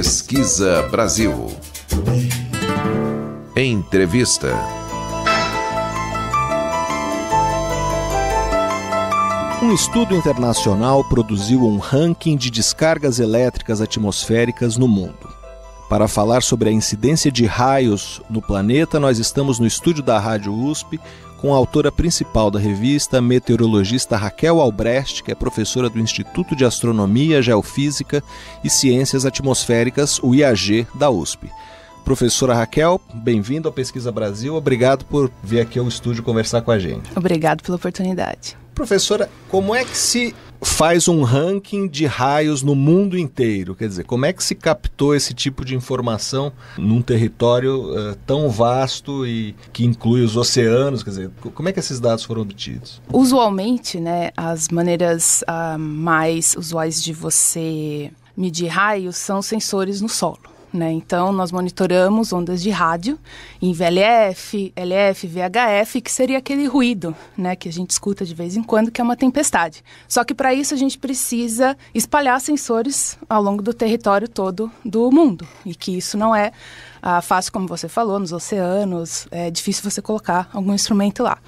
Pesquisa Brasil. Entrevista. Um estudo internacional produziu um ranking de descargas elétricas atmosféricas no mundo. Para falar sobre a incidência de raios no planeta, nós estamos no estúdio da Rádio USP com a autora principal da revista, a meteorologista Raquel Albrecht, que é professora do Instituto de Astronomia, Geofísica e Ciências Atmosféricas, o IAG, da USP. Professora Raquel, bem-vinda ao Pesquisa Brasil. Obrigado por vir aqui ao estúdio conversar com a gente. Obrigado pela oportunidade. Professora, como é que se faz um ranking de raios no mundo inteiro? Quer dizer, como é que se captou esse tipo de informação num território tão vasto e que inclui os oceanos? Quer dizer, como é que esses dados foram obtidos? Usualmente, as maneiras mais usuais de você medir raios são sensores no solo. Então, nós monitoramos ondas de rádio em VLF, LF, VHF, que seria aquele ruído que a gente escuta de vez em quando, que é uma tempestade. Só que para isso a gente precisa espalhar sensores ao longo do território todo do mundo. E que isso não é fácil, como você falou, nos oceanos, é difícil você colocar algum instrumento lá.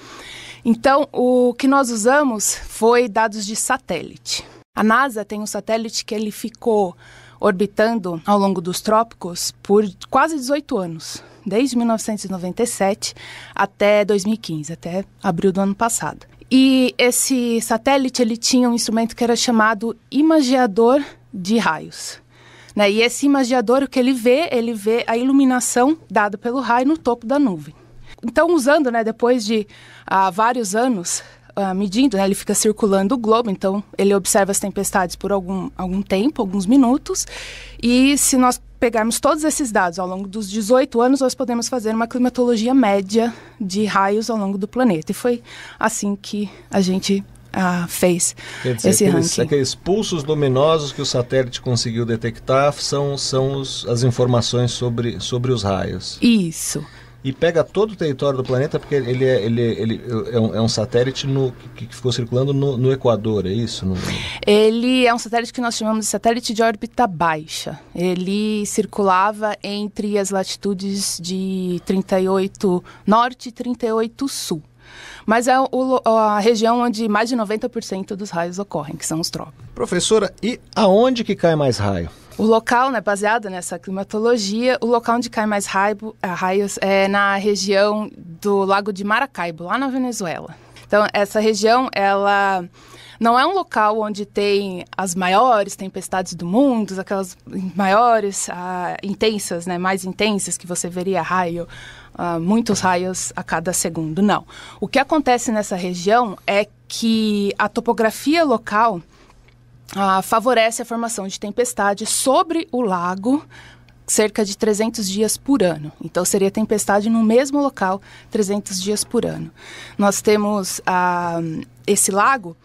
Então, o que nós usamos foi dados de satélite. A NASA tem um satélite que ele ficou orbitando ao longo dos trópicos por quase 18 anos, desde 1997 até 2015, até abril do ano passado. E esse satélite ele tinha um instrumento que era chamado imageador de raios. E esse imageador, o que ele vê a iluminação dada pelo raio no topo da nuvem. Então, usando, depois de vários anos, medindo, ele fica circulando o globo, então ele observa as tempestades por algum tempo, alguns minutos, e se nós pegarmos todos esses dados ao longo dos 18 anos, nós podemos fazer uma climatologia média de raios ao longo do planeta, e foi assim que a gente fez esse ranking. Aqueles pulsos luminosos que o satélite conseguiu detectar são as informações sobre os raios. Isso. E pega todo o território do planeta, porque ele é um satélite que ficou circulando no Equador, é isso? Ele é um satélite que nós chamamos de satélite de órbita baixa. Ele circulava entre as latitudes de 38 norte e 38 sul. Mas é a região onde mais de 90% dos raios ocorrem, que são os trópicos. Professora, e aonde que cai mais raio? O local, baseado nessa climatologia, o local onde cai mais raios é na região do Lago de Maracaibo, lá na Venezuela. Então, essa região, ela não é um local onde tem as maiores tempestades do mundo, aquelas maiores, intensas, mais intensas, que você veria muitos raios a cada segundo. Não. O que acontece nessa região é que a topografia local favorece a formação de tempestade sobre o lago cerca de 300 dias por ano. Então, seria tempestade no mesmo local 300 dias por ano. Nós temos esse lago,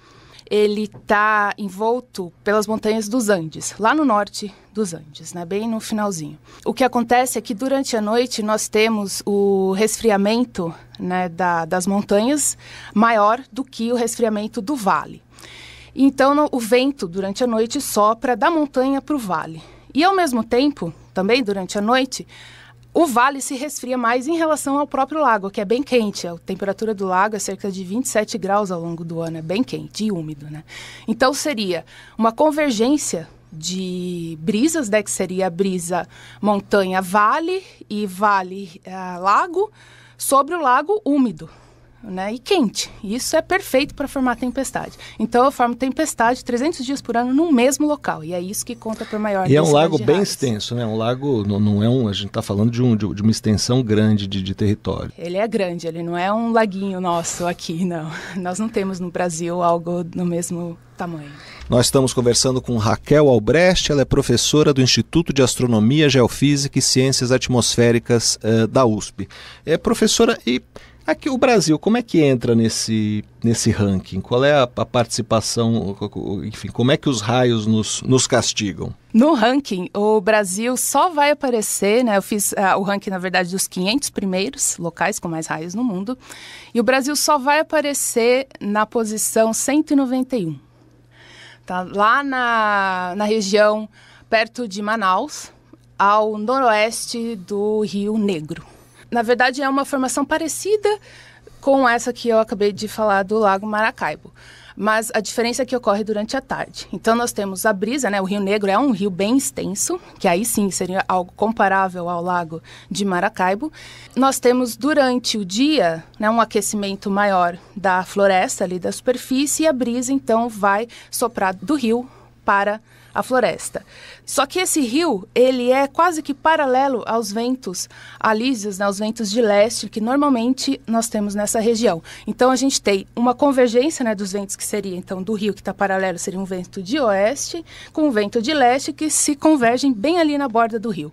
ele está envolto pelas montanhas dos Andes, lá no norte dos Andes, bem no finalzinho. O que acontece é que durante a noite nós temos o resfriamento das montanhas maior do que o resfriamento do vale. Então, o vento, durante a noite, sopra da montanha para o vale. E, ao mesmo tempo, também durante a noite, o vale se resfria mais em relação ao próprio lago, que é bem quente. A temperatura do lago é cerca de 27 graus ao longo do ano, é bem quente e úmido. Então, seria uma convergência de brisas, que seria a brisa montanha-vale e vale-lago, sobre o lago úmido. E quente. Isso é perfeito para formar tempestade. Então, eu formo tempestade 300 dias por ano no mesmo local. E é isso que conta por maior. E é um lago bem extenso, Um lago, não é a gente está falando de uma extensão grande de território. Ele é grande, ele não é um laguinho nosso aqui, não. Nós não temos no Brasil algo no mesmo tamanho. Nós estamos conversando com Raquel Albrecht, ela é professora do Instituto de Astronomia, Geofísica e Ciências Atmosféricas da USP. Professora, e aqui o Brasil, como é que entra nesse ranking? Qual é a participação, enfim, como é que os raios nos castigam? No ranking, o Brasil só vai aparecer, eu fiz o ranking, na verdade, dos 500 primeiros locais com mais raios no mundo, e o Brasil só vai aparecer na posição 191. Tá? Lá na região perto de Manaus, ao noroeste do Rio Negro. Na verdade, é uma formação parecida com essa que eu acabei de falar do Lago Maracaibo, mas a diferença é que ocorre durante a tarde. Então nós temos a brisa, né? O Rio Negro é um rio bem extenso, que aí sim seria algo comparável ao Lago de Maracaibo. Nós temos durante o dia, né, um aquecimento maior da floresta ali da superfície, e a brisa então vai soprar do rio para a floresta. Só que esse rio, ele é quase que paralelo aos ventos alísios, né, os ventos de leste, que normalmente nós temos nessa região. Então a gente tem uma convergência, né, dos ventos, que seria então do rio que está paralelo, seria um vento de oeste, com um vento de leste, que se convergem bem ali na borda do rio.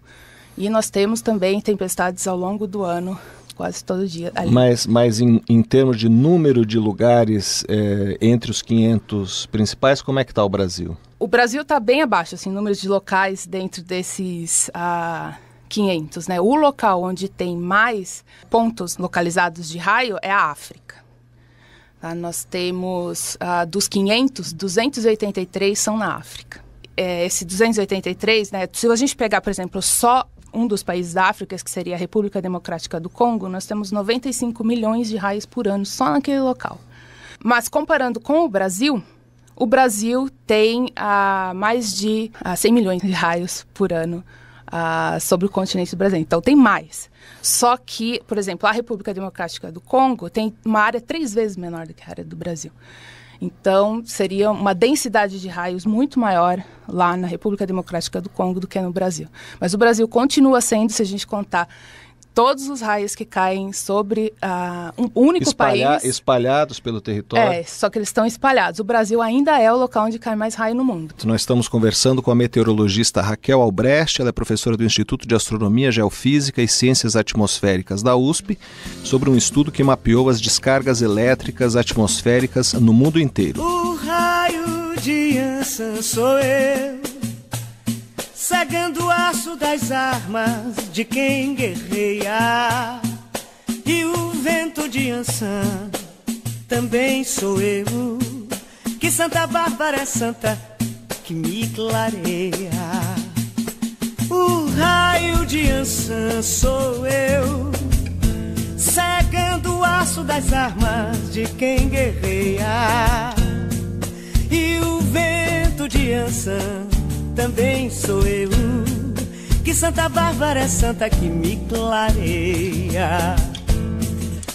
E nós temos também tempestades ao longo do ano, quase todo dia ali. Mas em termos de número de lugares entre os 500 principais, como é que está o Brasil? O Brasil está bem abaixo, assim, números de locais dentro desses 500, né? O local onde tem mais pontos localizados de raio é a África. Tá? Nós temos, dos 500, 283 são na África. Esse 283, né? Se a gente pegar, por exemplo, só um dos países da África, que seria a República Democrática do Congo, nós temos 95 milhões de raios por ano só naquele local. Mas comparando com o Brasil tem mais de 100 milhões de raios por ano sobre o continente do Brasil. Então tem mais. Só que, por exemplo, a República Democrática do Congo tem uma área 3 vezes menor do que a área do Brasil. Então, seria uma densidade de raios muito maior lá na República Democrática do Congo do que no Brasil. Mas o Brasil continua sendo, se a gente contar todos os raios que caem sobre um único país... Espalhados pelo território. Só que eles estão espalhados. O Brasil ainda é o local onde cai mais raio no mundo. Nós estamos conversando com a meteorologista Raquel Albrecht, ela é professora do Instituto de Astronomia, Geofísica e Ciências Atmosféricas da USP, sobre um estudo que mapeou as descargas elétricas atmosféricas no mundo inteiro. O raio de Ansan sou eu, cegando o aço das armas de quem guerreia. E o vento de Ansan também sou eu, que Santa Bárbara é santa, que me clareia. O raio de Ansan sou eu, cegando o aço das armas de quem guerreia. E o vento de Ansan também sou eu, que Santa Bárbara é santa, que me clareia.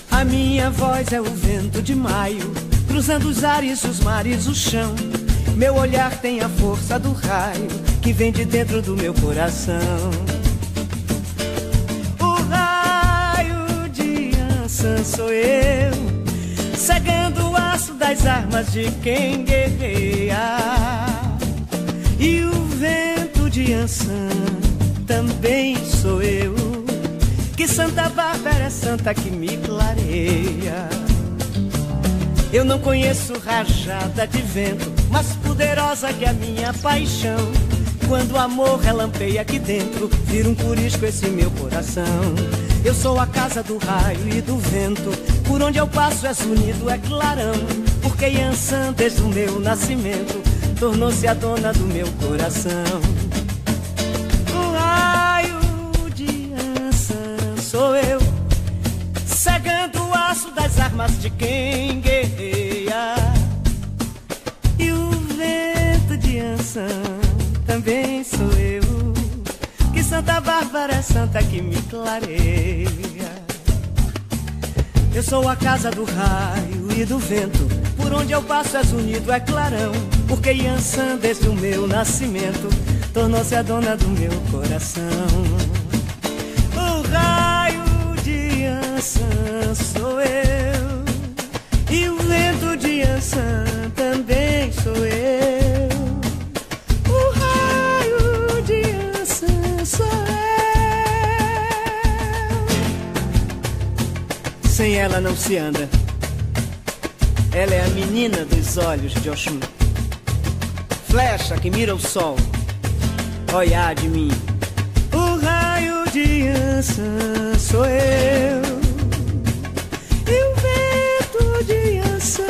A minha voz é o vento de maio, cruzando os ares, os mares, o chão. Meu olhar tem a força do raio, que vem de dentro do meu coração. O raio de Ansan sou eu, cegando o aço das armas de quem guerreia. E o vento de Ansan também sou eu, que Santa Bárbara é santa, que me clareia. Eu não conheço rajada de vento mais poderosa que a minha paixão. Quando o amor relampeia aqui dentro, vira um curisco esse meu coração. Eu sou a casa do raio e do vento, por onde eu passo és unido, é clarão. Porque Ansan, desde o meu nascimento, tornou-se a dona do meu coração. O raio de Ansan sou eu, cegando o aço das armas de quem guerreia. E o vento de Ansan também sou eu, que Santa Bárbara é santa, que me clareia. Eu sou a casa do raio e do vento, por onde eu passo és unido, é clarão. Porque Ansan, desde o meu nascimento, tornou-se a dona do meu coração. O raio de Ansan sou eu, e o vento de Ansan também sou eu. O raio de Ansan sou eu. Sem ela não se anda. Ela é a menina dos olhos de Oxum, flecha que mira o sol, olhar de mim. O raio de Ansan sou eu, e o vento de Ansan.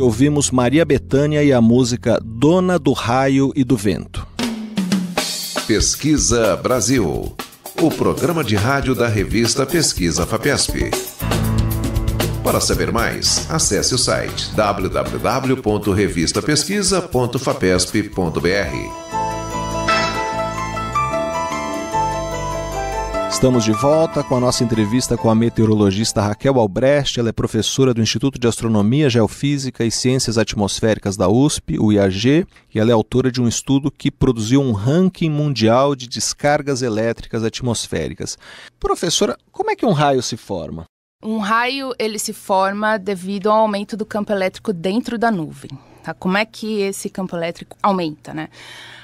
ouvimos Maria Bethânia e a música Dona do Raio e do Vento. Pesquisa Brasil, o programa de rádio da revista Pesquisa FAPESP. Para saber mais, acesse o site www.revistapesquisa.fapesp.br. Estamos de volta com a nossa entrevista com a meteorologista Raquel Albrecht. Ela é professora do Instituto de Astronomia, Geofísica e Ciências Atmosféricas da USP, o IAG, e ela é autora de um estudo que produziu um ranking mundial de descargas elétricas atmosféricas. Professora, como é que um raio se forma? Um raio, ele se forma devido ao aumento do campo elétrico dentro da nuvem. Tá? Como é que esse campo elétrico aumenta, né?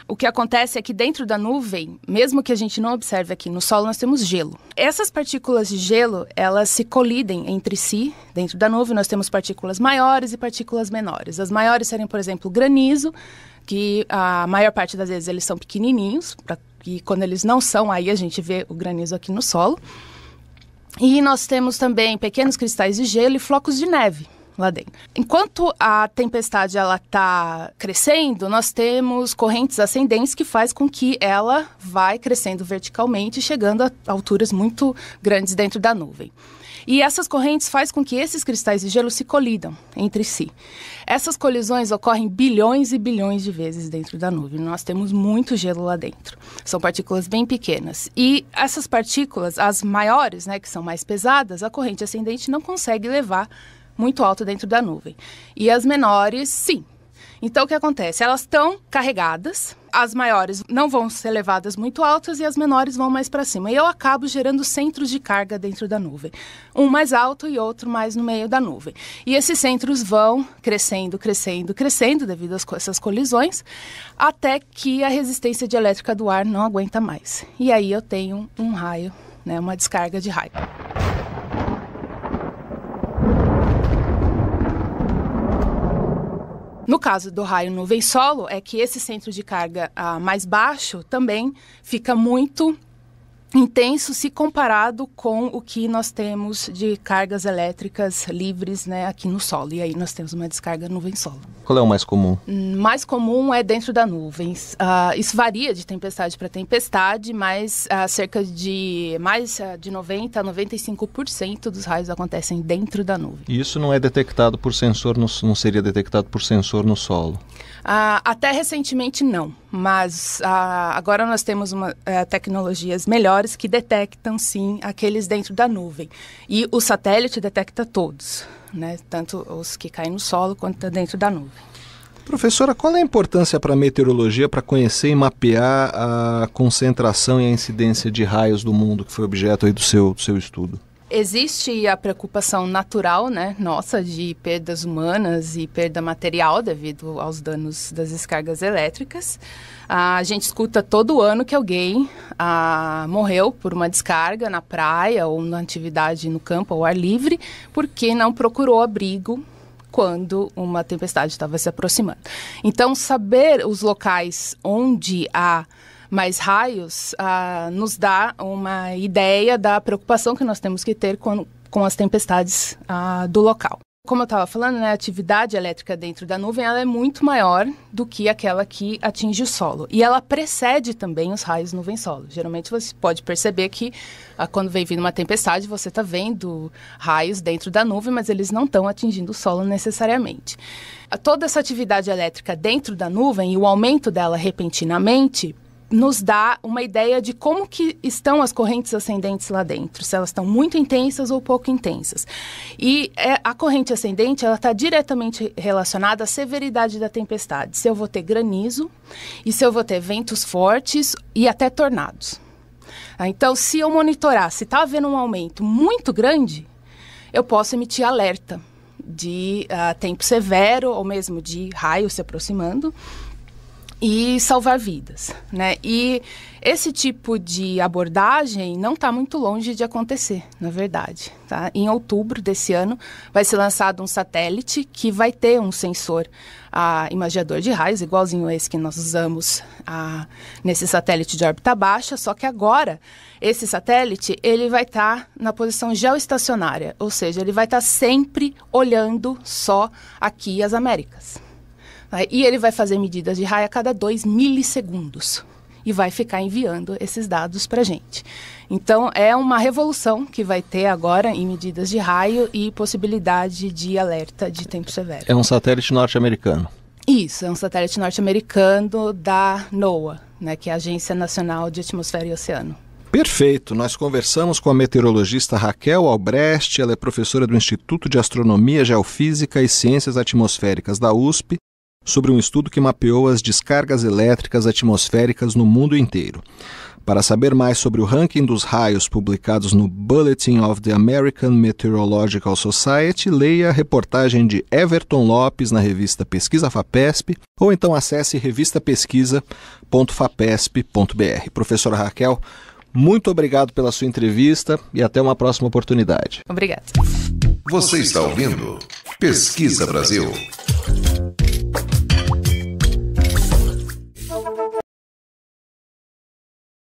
O que acontece é que dentro da nuvem, mesmo que a gente não observe aqui no solo, nós temos gelo. Essas partículas de gelo, elas se colidem entre si. Dentro da nuvem nós temos partículas maiores e partículas menores. As maiores seriam, por exemplo, o granizo, que a maior parte das vezes eles são pequenininhos, e quando eles não são, aí a gente vê o granizo aqui no solo. E nós temos também pequenos cristais de gelo e flocos de neve lá dentro. Enquanto a tempestade está crescendo, nós temos correntes ascendentes que faz com que ela vai crescendo verticalmente, chegando a alturas muito grandes dentro da nuvem. E essas correntes faz com que esses cristais de gelo se colidam entre si. Essas colisões ocorrem bilhões e bilhões de vezes dentro da nuvem. Nós temos muito gelo lá dentro. São partículas bem pequenas. E essas partículas, as maiores, né, que são mais pesadas, a corrente ascendente não consegue levar muito alto dentro da nuvem. E as menores, sim. Então, o que acontece? Elas estão carregadas, as maiores não vão ser levadas muito altas e as menores vão mais para cima. E eu acabo gerando centros de carga dentro da nuvem. Um mais alto e outro mais no meio da nuvem. E esses centros vão crescendo, crescendo, crescendo devido a essas colisões, até que a resistência dielétrica do ar não aguenta mais. E aí eu tenho um raio, né, uma descarga de raio. No caso do raio nuvem-solo, é que esse centro de carga mais baixo também fica muito intenso se comparado com o que nós temos de cargas elétricas livres, né, aqui no solo. E aí nós temos uma descarga nuvem-solo. Qual é o mais comum? Mais comum é dentro da nuvem. Isso varia de tempestade para tempestade, mas cerca de mais de 90% a 95% dos raios acontecem dentro da nuvem. E isso não é detectado por sensor, não seria detectado por sensor no solo? Até recentemente não, mas agora nós temos tecnologias melhores que detectam sim aqueles dentro da nuvem. E o satélite detecta todos, né? Tanto os que caem no solo quanto dentro da nuvem. Professora, qual é a importância para a meteorologia para conhecer e mapear a concentração e a incidência de raios do mundo, que foi objeto aí do seu estudo? Existe a preocupação natural, né, nossa, de perdas humanas e perda material devido aos danos das descargas elétricas. A gente escuta todo ano que alguém morreu por uma descarga na praia ou na atividade no campo ao ar livre porque não procurou abrigo quando uma tempestade estava se aproximando. Então, saber os locais onde há mais raios nos dá uma ideia da preocupação que nós temos que ter com as tempestades do local. Como eu estava falando, né, a atividade elétrica dentro da nuvem ela é muito maior do que aquela que atinge o solo. E ela precede também os raios nuvem-solo. Geralmente você pode perceber que quando vem vindo uma tempestade, você está vendo raios dentro da nuvem, mas eles não estão atingindo o solo necessariamente. Toda essa atividade elétrica dentro da nuvem e o aumento dela repentinamente nos dá uma ideia de como que estão as correntes ascendentes lá dentro, se elas estão muito intensas ou pouco intensas. E a corrente ascendente ela está diretamente relacionada à severidade da tempestade, se eu vou ter granizo e se eu vou ter ventos fortes e até tornados. Então, se eu monitorar, se está havendo um aumento muito grande, eu posso emitir alerta de tempo severo ou mesmo de raio se aproximando. e salvar vidas, né? E esse tipo de abordagem não está muito longe de acontecer, na verdade, tá? Em outubro desse ano vai ser lançado um satélite que vai ter um sensor imagiador de raios, igualzinho esse que nós usamos nesse satélite de órbita baixa, só que agora esse satélite ele vai estar na posição geoestacionária, ou seja, ele vai estar sempre olhando só aqui as Américas. E ele vai fazer medidas de raio a cada 2 milissegundos e vai ficar enviando esses dados para a gente. Então, é uma revolução que vai ter agora em medidas de raio e possibilidade de alerta de tempo severo. É um satélite norte-americano. Isso, é um satélite norte-americano da NOAA, né, que é a Agência Nacional de Atmosfera e Oceano. Perfeito, nós conversamos com a meteorologista Raquel Albrecht, ela é professora do Instituto de Astronomia, Geofísica e Ciências Atmosféricas da USP, sobre um estudo que mapeou as descargas elétricas atmosféricas no mundo inteiro. Para saber mais sobre o ranking dos raios publicados no Bulletin of the American Meteorological Society, leia a reportagem de Everton Lopes na revista Pesquisa FAPESP ou então acesse revistapesquisa.fapesp.br. Professora Raquel, muito obrigado pela sua entrevista e até uma próxima oportunidade. Obrigada. Você está ouvindo Pesquisa Brasil.